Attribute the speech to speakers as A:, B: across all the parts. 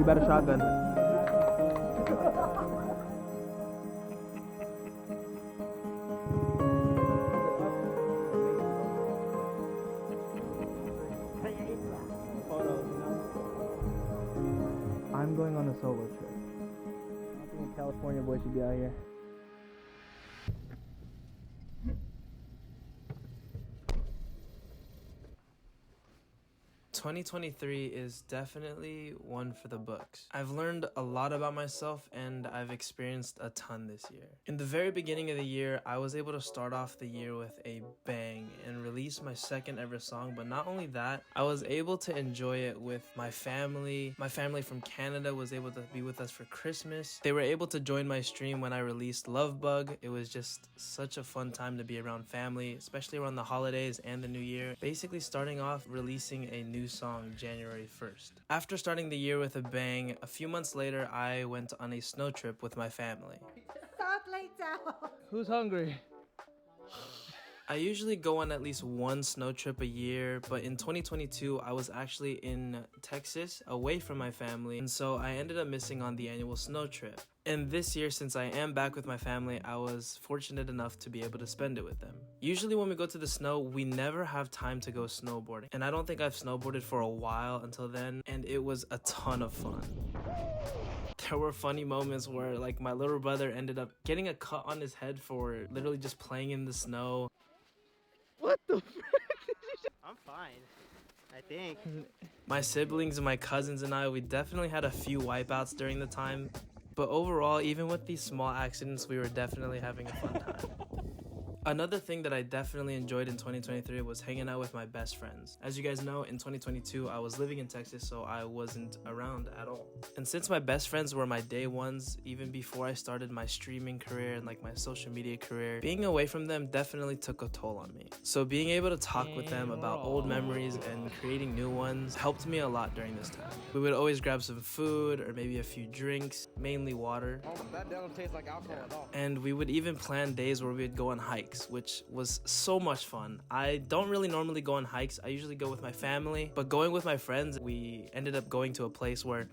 A: You better shotgun. I'm going on a solo trip. I think a California boy should be out here.
B: 2023 is definitely one for the books. I've learned a lot about myself and I've experienced a ton this year. In the very beginning of the year, I was able to start off the year with a bang and release my second ever song, but not only that, I was able to enjoy it with my family. My family from Canada was able to be with us for Christmas. They were able to join my stream when I released Love Bug. It was just such a fun time to be around family, especially around the holidays and the new year. Basically starting off releasing a new song January 1st. After starting the year with a bang, a few months later I went on a snow trip with my family.
A: Who's hungry?
B: I usually go on at least one snow trip a year, but in 2022 I was actually in Texas away from my family, and so I ended up missing on the annual snow trip. And this year, since I am back with my family, I was fortunate enough to be able to spend it with them. Usually when we go to the snow, we never have time to go snowboarding, and I don't think I've snowboarded for a while until then, and it was a ton of fun. There were funny moments where like my little brother ended up getting a cut on his head for literally just playing in the snow.
A: What the frick?
C: I'm fine, I think.
B: My siblings and my cousins and I, we definitely had a few wipeouts during the time. But overall, even with these small accidents, we were definitely having a fun time. Another thing that I definitely enjoyed in 2023 was hanging out with my best friends. As you guys know, in 2022, I was living in Texas, so I wasn't around at all. And since my best friends were my day ones, even before I started my streaming career and like my social media career, being away from them definitely took a toll on me. So being able to talk with them about old memories and creating new ones helped me a lot during this time. We would always grab some food or maybe a few drinks, mainly water.
A: That don't taste like alcohol at all.
B: And we would even plan days where we'd go on hikes, which was so much fun. I don't really normally go on hikes. I usually go with my family, but going with my friends, we ended up going to a place where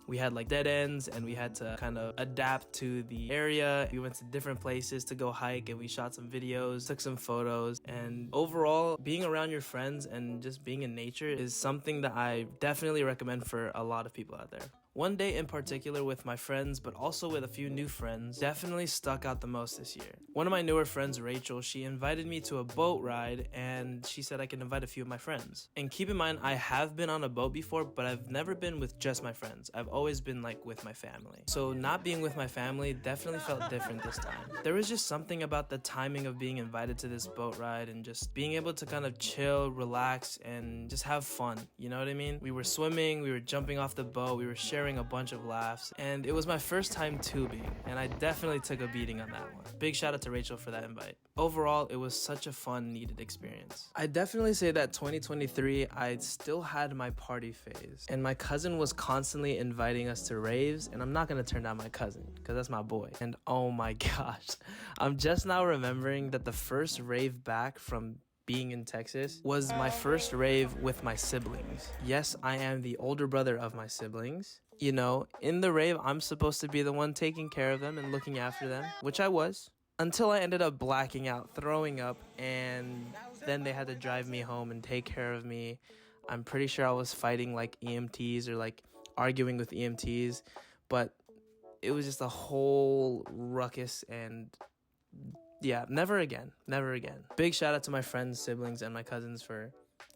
B: we had like dead ends and we had to kind of adapt to the area. We went to different places to go hike and we shot some videos, took some photos, and overall being around your friends and just being in nature is something that I definitely recommend for a lot of people out there. One day in particular with my friends, but also with a few new friends, definitely stuck out the most this year. One of my newer friends, Rachel, she invited me to a boat ride and she said I could invite a few of my friends. And keep in mind, I have been on a boat before, but I've never been with just my friends. I've always been like with my family. So not being with my family definitely felt different this time. There was just something about the timing of being invited to this boat ride and just being able to kind of chill, relax, and just have fun. You know what I mean? We were swimming, we were jumping off the boat, we were sharing a bunch of laughs, and it was my first time tubing, and I definitely took a beating on that one. Big shout out to Rachel for that invite. Overall, it was such a fun, needed experience. I definitely say that 2023, I still had my party phase, and my cousin was constantly inviting us to raves, and I'm not gonna turn down my cousin, because that's my boy. And oh my gosh, I'm just now remembering that the first rave back from being in Texas was my first rave with my siblings. Yes, I am the older brother of my siblings. You know, in the rave, I'm supposed to be the one taking care of them and looking after them, which I was, until I ended up blacking out, throwing up, and then they had to drive me home and take care of me. I'm pretty sure I was fighting like EMTs or like arguing with EMTs, but it was just a whole ruckus, and yeah, never again. Big shout out to my friends, siblings, and my cousins for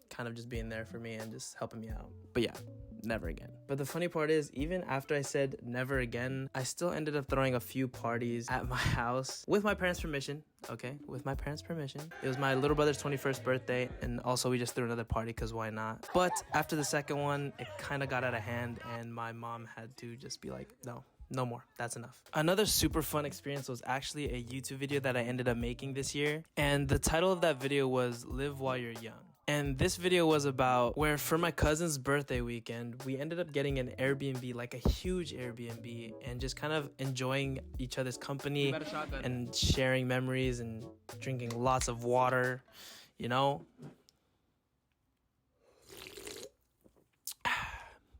B: kind of just being there for me and just helping me out. But yeah, never again. But the funny part is, even after I said never again, I still ended up throwing a few parties at my house with my parents' permission. Okay, with my parents' permission. It was my little brother's 21st birthday, and also we just threw another party because why not? But after the second one, it kind of got out of hand, and my mom had to just be like, no more, that's enough. Another super fun experience was actually a YouTube video that I ended up making this year, and the title of that video was Live While You're Young. And this video was about where for my cousin's birthday weekend, we ended up getting an Airbnb, like a huge Airbnb, and just kind of enjoying each other's company and sharing memories and drinking lots of water, you know?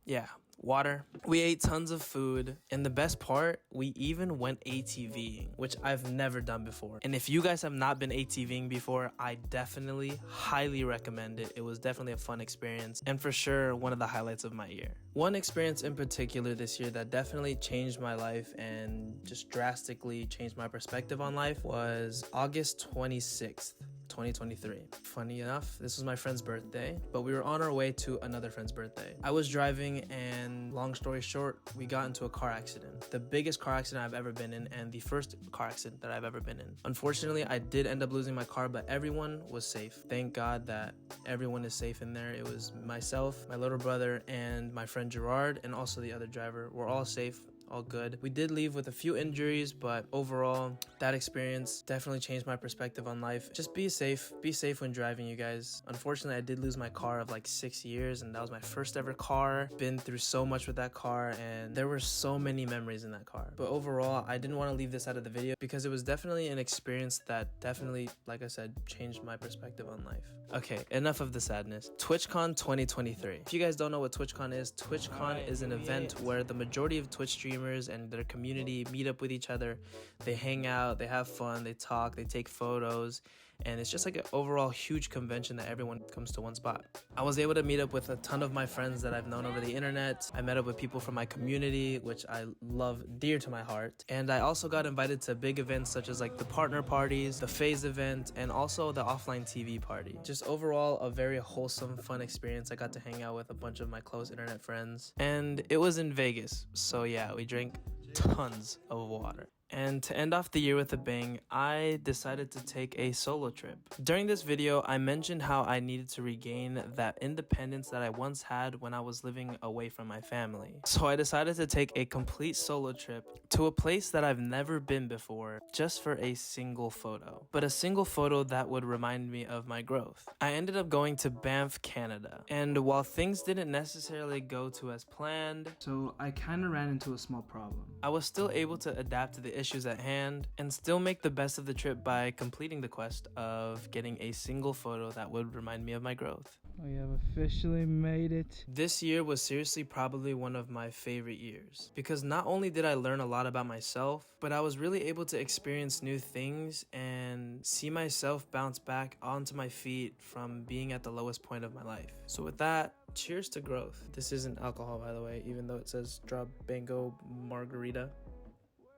B: Yeah. water. We ate tons of food, and the best part, we even went ATVing, which I've never done before. And if you guys have not been ATVing before, I definitely highly recommend it. It was definitely a fun experience, and for sure one of the highlights of my year. One experience in particular this year that definitely changed my life and just drastically changed my perspective on life was August 26th. 2023. Funny enough, this was my friend's birthday, but we were on our way to another friend's birthday. I was driving, and long story short, we got into a car accident. The biggest car accident I've ever been in, and the first car accident that I've ever been in. Unfortunately, I did end up losing my car, but everyone was safe. Thank God that everyone is safe in there. It was myself, my little brother, and my friend Gerard, and also the other driver. We're all safe. All good. We did leave with a few injuries, but overall, that experience definitely changed my perspective on life. Just be safe. Be safe when driving, you guys. Unfortunately, I did lose my car of like 6 years, and that was my first ever car. Been through so much with that car, and there were so many memories in that car. But overall, I didn't want to leave this out of the video because it was definitely an experience that definitely, like I said, changed my perspective on life. Okay, enough of the sadness. TwitchCon 2023. If you guys don't know what TwitchCon is, TwitchCon is an event where the majority of Twitch streamers and their community meet up with each other. They hang out, they have fun, they talk, they take photos, and it's just like an overall huge convention that everyone comes to one spot. I was able to meet up with a ton of my friends that I've known over the internet. I met up with people from my community, which I love dear to my heart. And I also got invited to big events such as like the partner parties, the phase event, and also the offline TV party. Just overall a very wholesome, fun experience. I got to hang out with a bunch of my close internet friends, and it was in Vegas. So yeah, we drank tons of water. And to end off the year with a bang, I decided to take a solo trip. During this video, I mentioned how I needed to regain that independence that I once had when I was living away from my family. So I decided to take a complete solo trip to a place that I've never been before, just for a single photo. But a single photo that would remind me of my growth. I ended up going to Banff, Canada. And while things didn't necessarily go to as planned, so I kind of ran into a small problem. I was still able to adapt to the issues at hand and still make the best of the trip by completing the quest of getting a single photo that would remind me of my growth.
A: We have officially made it.
B: This year was seriously probably one of my favorite years because not only did I learn a lot about myself, but I was really able to experience new things and see myself bounce back onto my feet from being at the lowest point of my life. So with that, cheers to growth. This isn't alcohol, by the way, even though it says Drop Bango Margarita.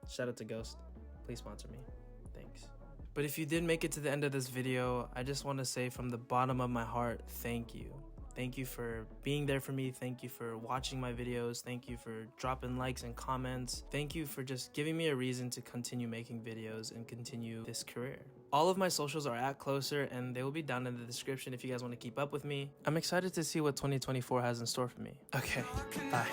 B: Shout out to Ghost. Please sponsor me. Thanks. But if you did make it to the end of this video, I just want to say from the bottom of my heart, thank you. Thank you for being there for me. Thank you for watching my videos. Thank you for dropping likes and comments. Thank you for just giving me a reason to continue making videos and continue this career. All of my socials are at Cloaser, and they will be down in the description if you guys want to keep up with me. I'm excited to see what 2024 has in store for me. Okay, bye.